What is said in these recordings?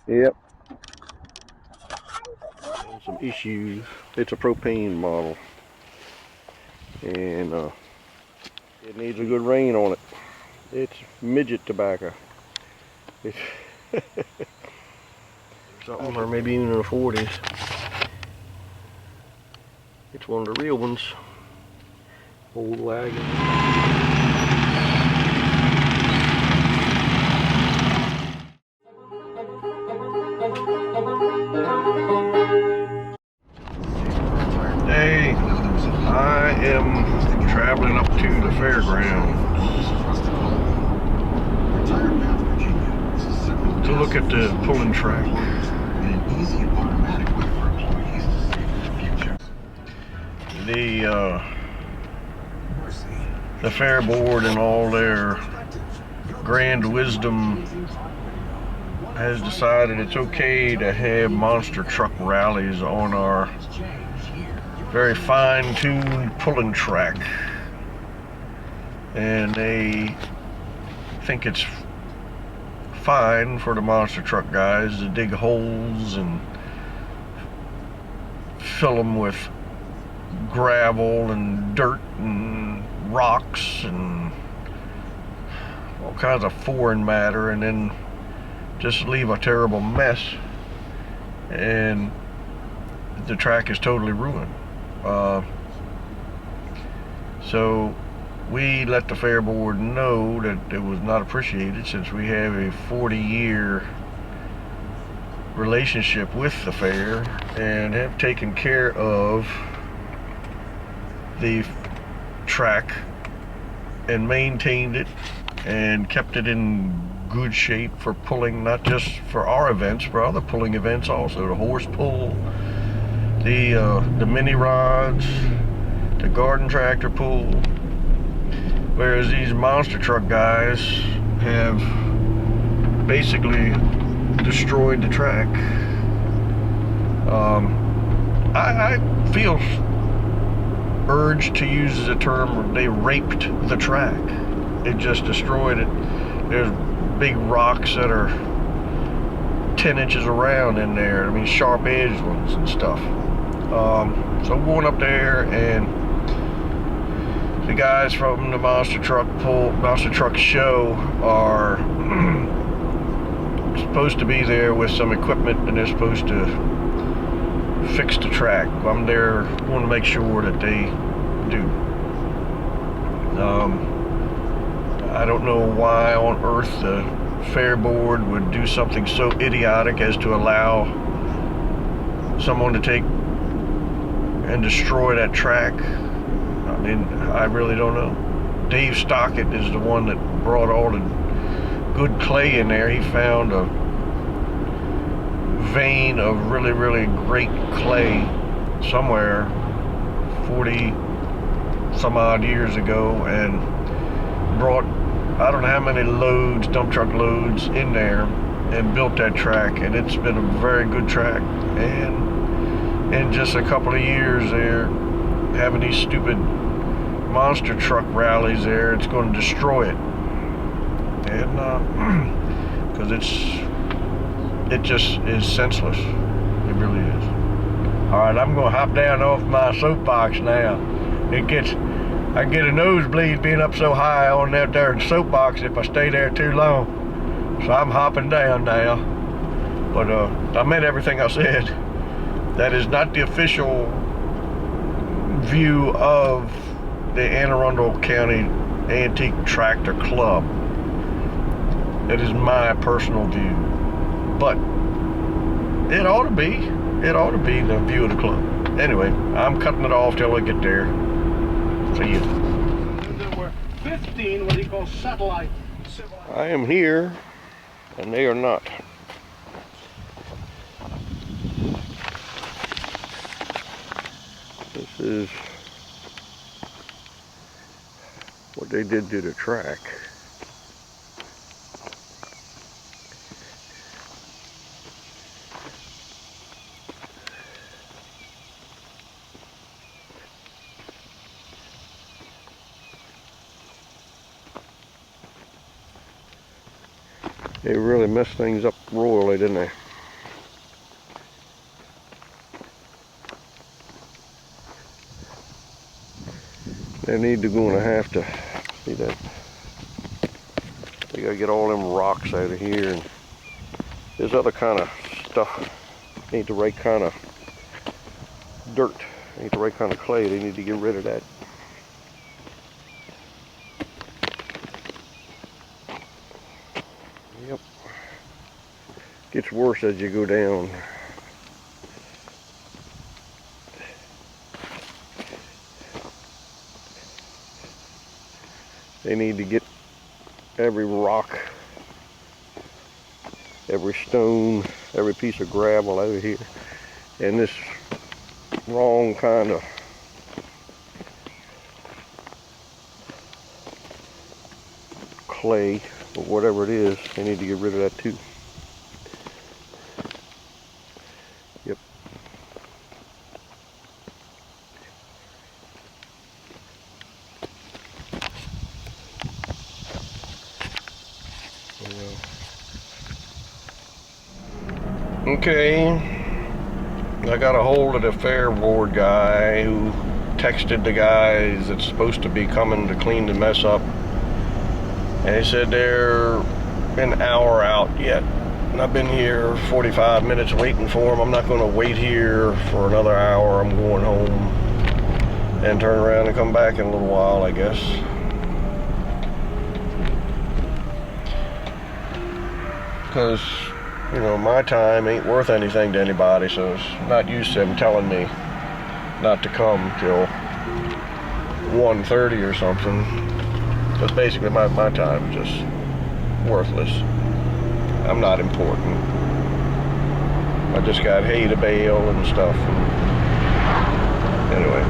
Yep. And some issues. It's a propane model, and it needs a good rain on it. It's midget tobacco. It's something, or maybe even in the 40s. It's one of the real ones. Old wagon. Hey, I am traveling up to the fairgrounds to look at the pulling track. The fair board and all their grand wisdom has decided it's okay to have monster truck rallies on our very fine-tuned pulling track, and they think it's fine for the monster truck guys to dig holes and fill them with gravel and dirt and rocks and all kinds of foreign matter, and then just leave a terrible mess, and the track is totally ruined. So we let the fair board know that it was not appreciated, since we have a 40-year relationship with the fair and have taken care of the track and maintained it and kept it in good shape for pulling, not just for our events, for other pulling events also. The horse pull, the mini rods, the garden tractor pull. Whereas these monster truck guys have basically destroyed the track. I feel urged to use the term, they raped the track. It just destroyed it. There's big rocks that are 10 inches around in there. I mean, sharp edged ones and stuff. So I'm going up there, and the guys from the monster truck show are supposed to be there with some equipment, and they're supposed to fix the track. I'm there, want to make sure that they do. I don't know why on earth the fair board would do something so idiotic as to allow someone to take and destroy that track. I mean, I really don't know. Dave Stockett is the one that brought all the good clay in there. He found a vein of really, really great clay somewhere 40 some odd years ago, and brought, I don't know how many loads, dump truck loads in there, and built that track, and it's been a very good track. And in just a couple of years, they're having these stupid monster truck rallies there. It's going to destroy it, and because it just is senseless. It really is. All right, I'm going to hop down off my soapbox now. I get a nosebleed being up so high on that there soapbox if I stay there too long. So I'm hopping down now. But I meant everything I said. That is not the official view of the Anne Arundel County Antique Tractor Club. It is my personal view. But it ought to be the view of the club. Anyway, I'm cutting it off till I get there. See you. There were 15 what he calls satellite. I am here, and they are not. This is what they did to the track. They really messed things up royally, didn't they? They need to gonna have to see that. They gotta get all them rocks out of here, and there's other kind of stuff. Ain't the right kind of dirt. Ain't the right kind of clay. They need to get rid of that. Yep. Gets worse as you go down. They need to get every rock, every stone, every piece of gravel out of here. And this wrong kind of clay, or whatever it is, they need to get rid of that too. Yep. Okay, I got a hold of the fair board guy who texted the guys that's supposed to be coming to clean the mess up, and he said they're an hour out yet, and I've been here 45 minutes waiting for them. I'm not going to wait here for another hour. I'm going home and turn around and come back in a little while, I guess. Because, you know, my time ain't worth anything to anybody, so it's not used to them telling me not to come till 1:30 or something. Because basically my time is just worthless. I'm not important. I just got hay to bale and stuff. Anyway.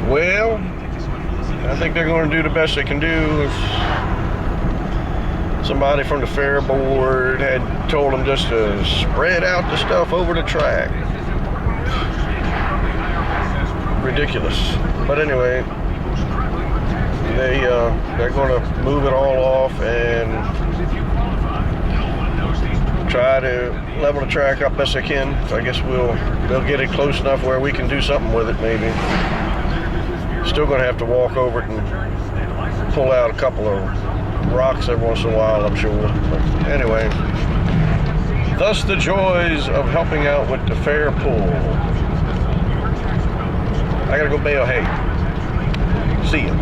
Well, I think they're going to do the best they can do. If somebody from the fair board had told them just to spread out the stuff over the track. Ridiculous. But anyway, they're going to move it all off and try to level the track up best they can. So I guess they'll get it close enough where we can do something with it, maybe. Still going to have to walk over it and pull out a couple of rocks every once in a while, I'm sure. But anyway, thus the joys of helping out with the fair pool. I gotta go bale hay. See ya.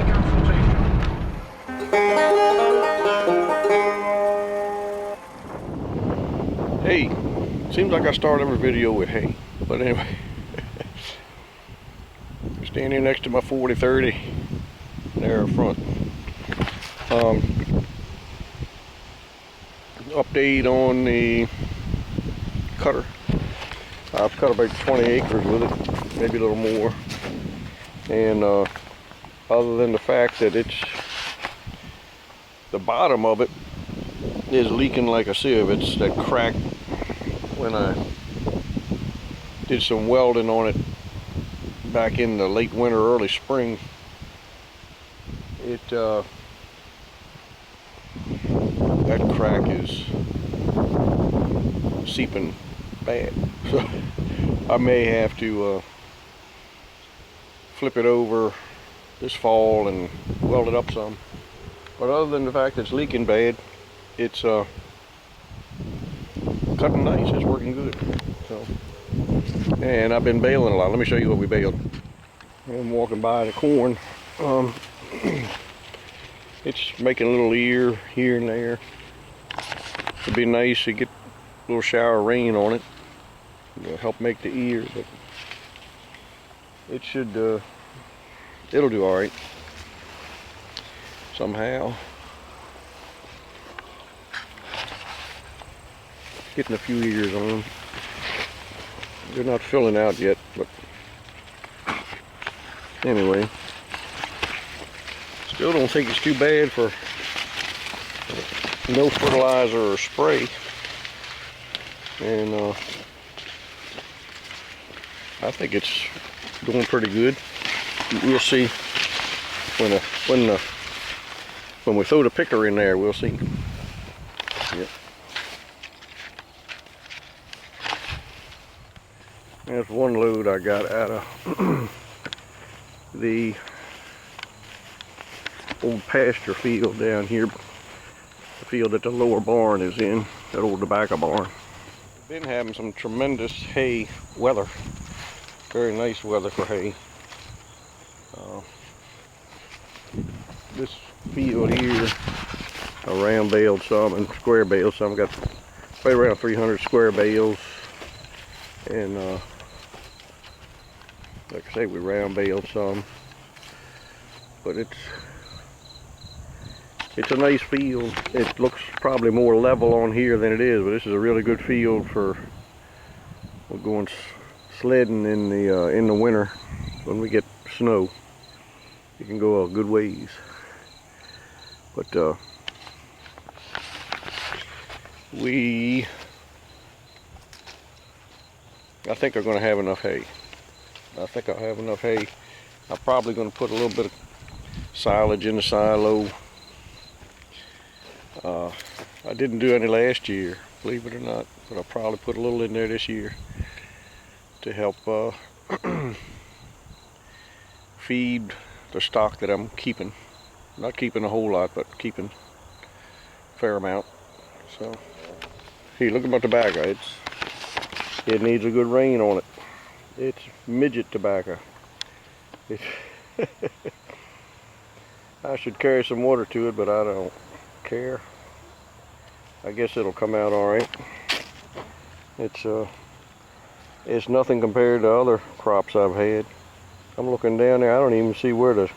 Hey, seems like I start every video with hay, but anyway. Standing next to my 40-30 there up front. Update on the cutter. I've cut about 20 acres with it, maybe a little more. And other than the fact that the bottom of it is leaking like a sieve. It's that crack when I did some welding on it back in the late winter, early spring. That crack is seeping bad, so I may have to flip it over this fall and weld it up some. But other than the fact that it's leaking bad, it's cutting nice. It's working good. So, and I've been baling a lot. Let me show you what we baled. I'm walking by the corn. It's making a little ear here and there. It'd be nice to get a little shower of rain on it. It'll help make the ear, but it should, it'll do all right somehow. getting a few ears on them. They're not filling out yet, but anyway, still don't think it's too bad for no fertilizer or spray. And I think it's doing pretty good. We'll see when we throw the picker in there. We'll see. Yep. That's one load I got out of the old pasture field down here, the field that the lower barn is in, that old tobacco barn. We've been having some tremendous hay weather, very nice weather for hay. This field here, I round baled some and square baled some. Got right around 300 square bales, and like I say, we round baled some, but it's a nice field. It looks probably more level on here than it is, but this is a really good field for going sledding in the winter when we get snow. You can go a good ways. But I think are going to have enough hay. I think I'll have enough hay. I'm probably going to put a little bit of silage in the silo. I didn't do any last year, believe it or not, but I'll probably put a little in there this year to help feed the stock that I'm keeping. Not keeping a whole lot, but keeping a fair amount. So, hey, look at my tobacco. It needs a good rain on it. It's midget tobacco. I should carry some water to it, but I don't care. I guess it'll come out all right. It's nothing compared to other crops I've had. I'm looking down there. I don't even see where the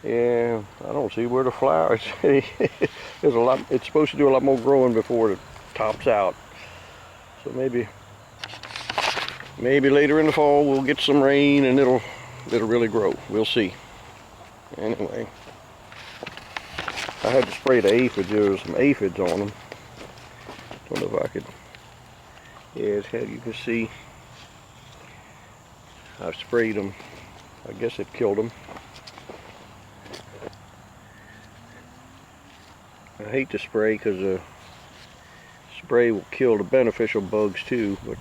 I don't see where the flowers. There's a lot. It's supposed to do a lot more growing before it tops out. So maybe later in the fall we'll get some rain and it'll really grow. We'll see. Anyway, I had to spray the aphids. There was some aphids on them. Don't know if I could. Yeah, it's had, you can see I sprayed them. I guess it killed them. I hate to spray because the spray will kill the beneficial bugs too, but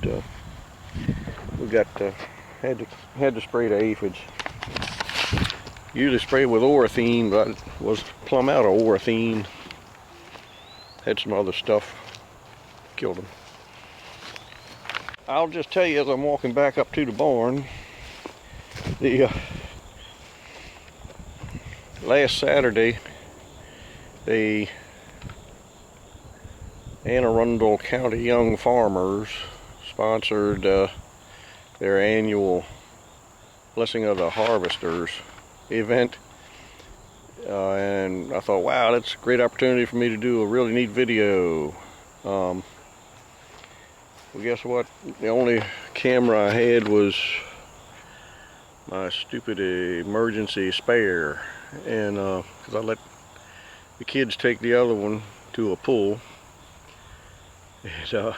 we got had to spray the aphids. Usually spray with orethine, but I was plumb out of orethine. Had some other stuff, killed them. I'll just tell you as I'm walking back up to the barn, the last Saturday, the Anne Arundel County Young Farmers sponsored their annual Blessing of the Harvesters event, and I thought, wow, that's a great opportunity for me to do a really neat video. Well, guess what? The only camera I had was my stupid emergency spare, and because I let the kids take the other one to a pool, and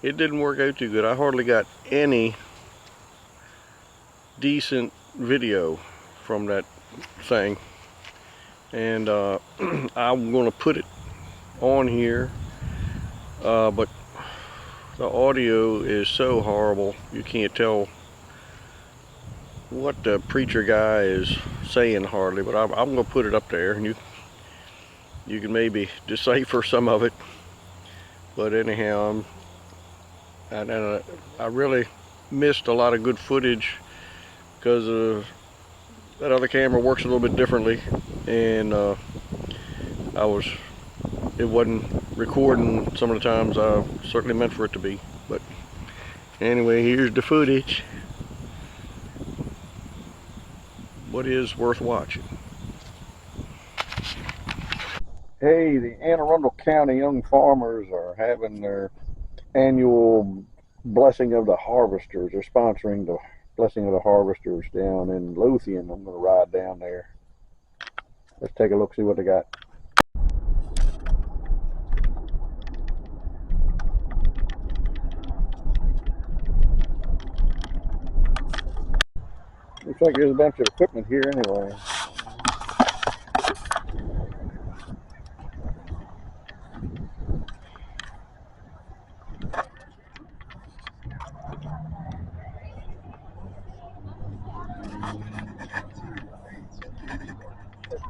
it didn't work out too good. I hardly got any decent video from that thing, and I'm going to put it on here, but the audio is so horrible you can't tell what the preacher guy is saying hardly, but I'm going to put it up there, and you can maybe decipher some of it. But anyhow, I really missed a lot of good footage because that other camera works a little bit differently, and it wasn't recording some of the times I certainly meant for it to be. But anyway, here's the footage. What is worth watching. Hey, the Anne Arundel County Young Farmers are having their annual Blessing of the Harvesters. They're sponsoring the Blessing of the Harvesters down in Lothian. I'm going to ride down there. Let's take a look, see what they got. Looks like there's a bunch of equipment here anyway.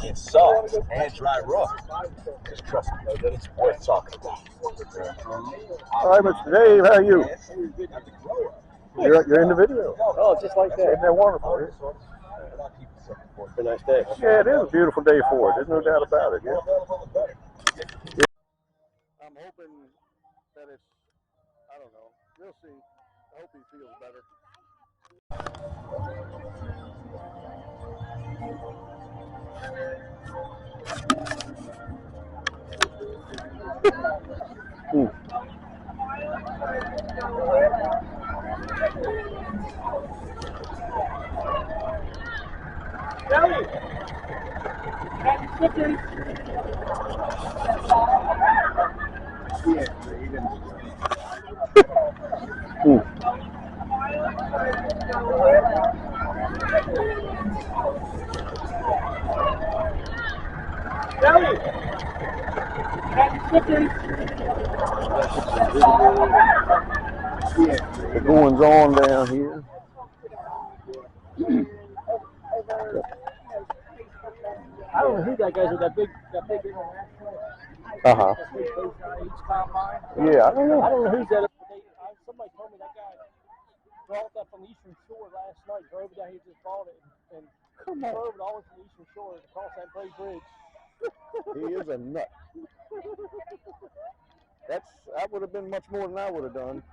It's soft and dry rough. Just trust me, it's worth talking about. All right, Mr. Dave, how are you? You're in the video. Oh, just like that. Isn't that wonderful? It's a nice day. Yeah, it is a beautiful day for it. There's no doubt about it. Yeah. I'm hoping that it's, I don't know. We'll see. I hope he feels better. The goings on down here. I don't know who that guy's with that big Uh-huh. combine. Yeah, I don't know. I don't know who's that. Somebody told me that guy brought that from the Eastern Shore last night. Drove it down here, just bought it, and drove it all the way from the Eastern Shore across that great bridge. He is a nut. That would have been much more than I would have done.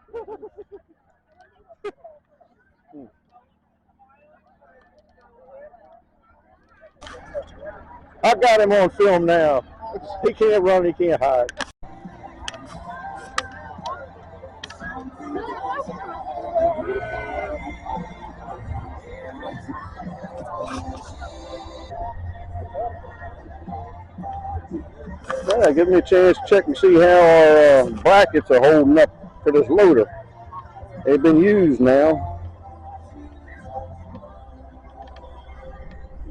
I got him on film now. He can't run, he can't hide. Yeah, give me a chance to check and see how our brackets are holding up for this loader. They've been used now.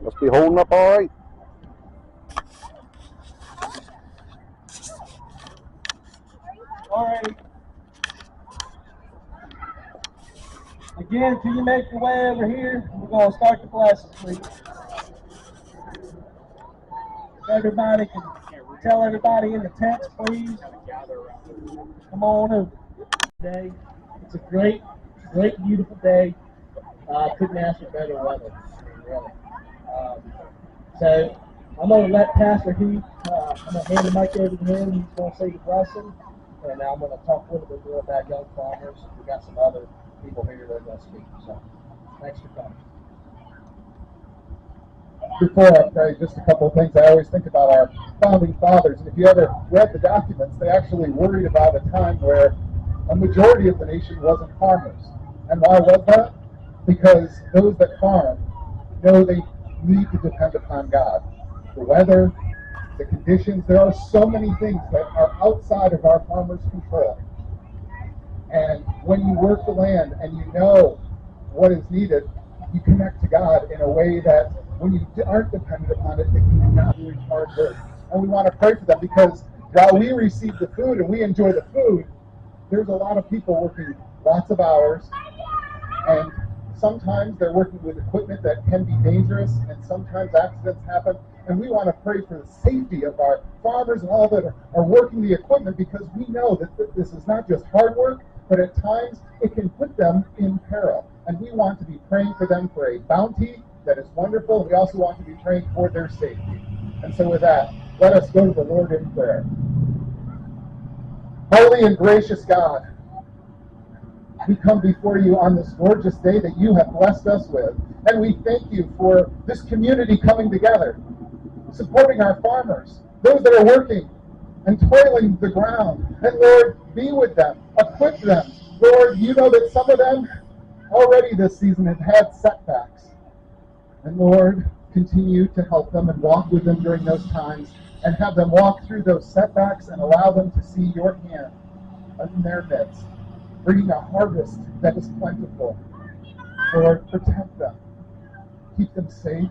Must be holding up all right. All right. Again, till you make your way over here, we're going to start the blessing, please. Everybody can tell everybody in the tents, please. Come on over. Today, it's a great, beautiful day. Couldn't ask for better weather. I mean, really. So I'm going to let Pastor Heath, I'm going to hand the mic over to him. He's going to say the blessing. And now I'm going to talk a little bit more about young farmers. We've got some other people here that are going to speak. So thanks for coming. Before I pray, just a couple of things. I always think about our founding fathers. And if you ever read the documents, they actually worried about a time where a majority of the nation wasn't farmers. And why was that? Because those that farm know they need to depend upon God. The weather, the conditions, there are so many things that are outside of our farmers' control. And when you work the land and you know what is needed, you connect to God in a way that when you aren't dependent upon it, they can not doing hard work. And we want to pray for them because while we receive the food and we enjoy the food, there's a lot of people working lots of hours, and sometimes they're working with equipment that can be dangerous, and sometimes accidents happen. And we want to pray for the safety of our farmers and all that are working the equipment, because we know that this is not just hard work, but at times it can put them in peril. And we want to be praying for them for a bounty that is wonderful. We also want to be praying for their safety. And so with that, let us go to the Lord in prayer. Holy and gracious God, we come before you on this gorgeous day that you have blessed us with. And we thank you for this community coming together, supporting our farmers, those that are working and toiling the ground. And Lord, be with them, equip them. Lord, you know that some of them already this season have had setbacks. And Lord, continue to help them and walk with them during those times and have them walk through those setbacks and allow them to see your hand in their midst, bringing a harvest that is plentiful. Lord, protect them. Keep them safe.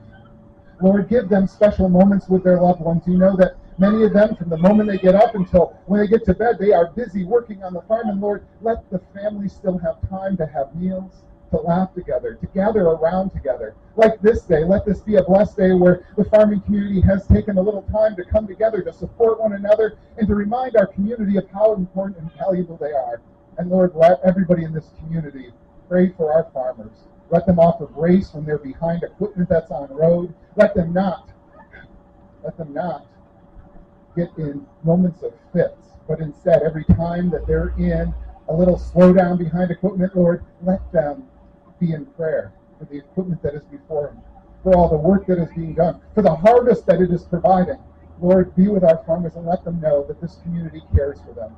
Lord, give them special moments with their loved ones. You know that many of them, from the moment they get up until when they get to bed, they are busy working on the farm. And Lord, let the family still have time to have meals, to laugh together, to gather around together. Like this day, let this be a blessed day where the farming community has taken a little time to come together to support one another and to remind our community of how important and valuable they are. And Lord, let everybody in this community pray for our farmers. Let them offer grace when they're behind equipment that's on road. Let them not get in moments of fits, but instead, every time that they're in a little slowdown behind equipment, Lord, let them be in prayer for the equipment that is before them, for all the work that is being done, for the harvest that it is providing. Lord, be with our farmers and let them know that this community cares for them.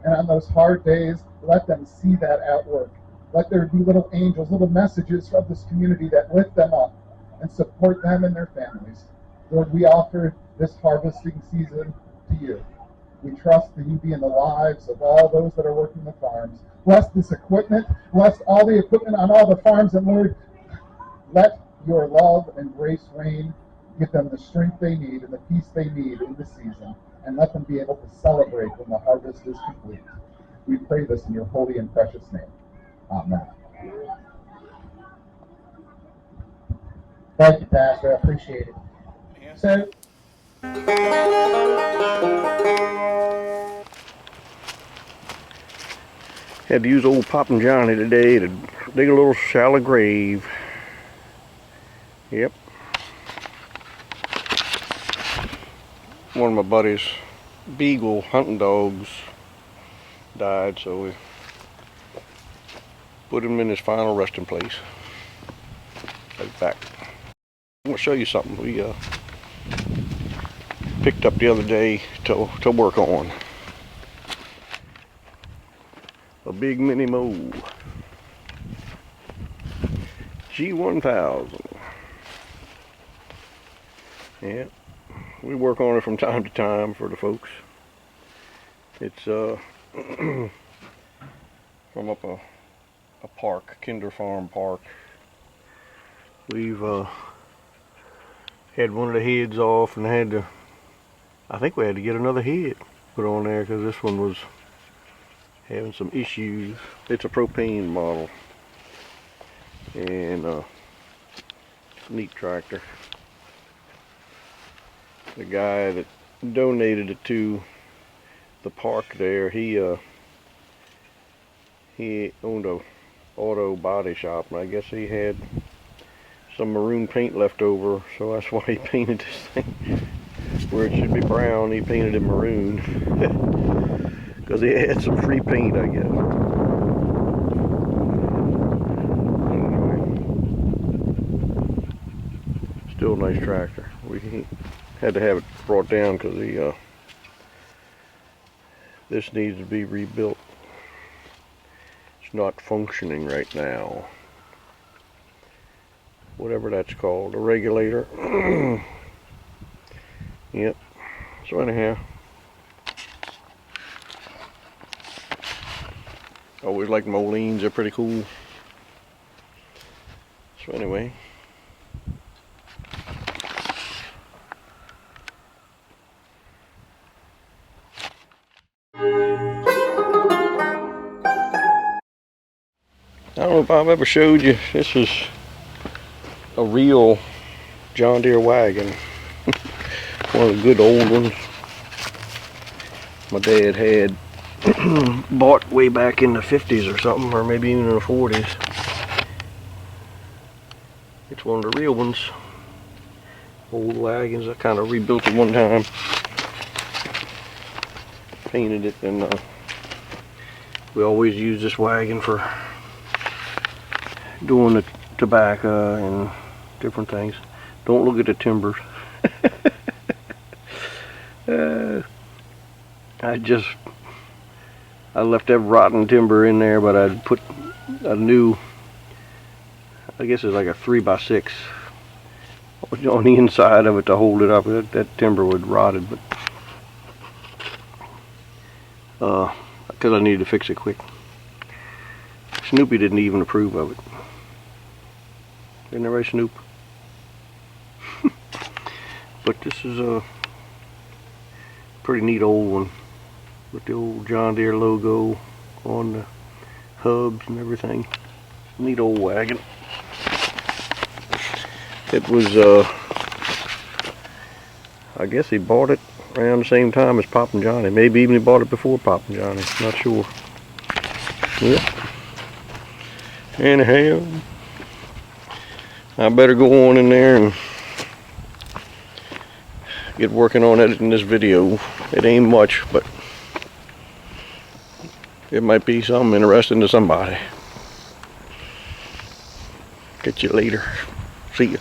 And on those hard days, let them see that at work. Let there be little angels, little messages from this community that lift them up and support them and their families. Lord, we offer this harvesting season to you. We trust that you be in the lives of all those that are working the farms. Bless this equipment. Bless all the equipment on all the farms. And Lord, let your love and grace reign. Give them the strength they need and the peace they need in this season. And let them be able to celebrate when the harvest is complete. We pray this in your holy and precious name. Amen. Thank you, Pastor. I appreciate it. So, Had to use old Poppin' Johnny today to dig a little shallow grave. Yep. One of my buddy's beagle hunting dogs died, so we put him in his final resting place. He's back. I'm gonna show you something we picked up the other day to work on. A big mini mow. G1000. Yeah, we work on it from time to time for the folks. It's from up a park, Kinder Farm Park. We've had one of the heads off and I think we had to get another head put on there because this one was having some issues. It's a propane model and neat tractor. The guy that donated it to the park there, he owned a auto body shop, and I guess he had some maroon paint left over, so that's why he painted this thing where it should be brown. He painted it maroon because he had some free paint, I guess. Anyway, still a nice tractor. We had to have it brought down because this needs to be rebuilt. It's not functioning right now. Whatever that's called, a regulator. Yep. So anyhow, always like Molines, they're pretty cool. So anyway, I don't know if I've ever showed you, this is a real John Deere wagon. One of the good old ones my dad had bought way back in the 50s or something, or maybe even in the 40s. It's one of the real ones. Old wagons. I kind of rebuilt it one time. Painted it, and we always use this wagon for doing the tobacco and different things. Don't look at the timbers. I left that rotten timber in there, but I'd put a new, I guess it's like a 3x6 on the inside of it to hold it up. That timber would rotted, but because I needed to fix it quick. Snoopy didn't even approve of it. Isn't that right, Snoop? But this is a pretty neat old one with the old John Deere logo on the hubs and everything. Neat old wagon. It was, I guess he bought it around the same time as Pop and Johnny. Maybe even he bought it before Pop and Johnny. Not sure. Yep. Anyhow, I better go on in there and get working on editing this video. It ain't much, but it might be something interesting to somebody. Catch you later. See ya.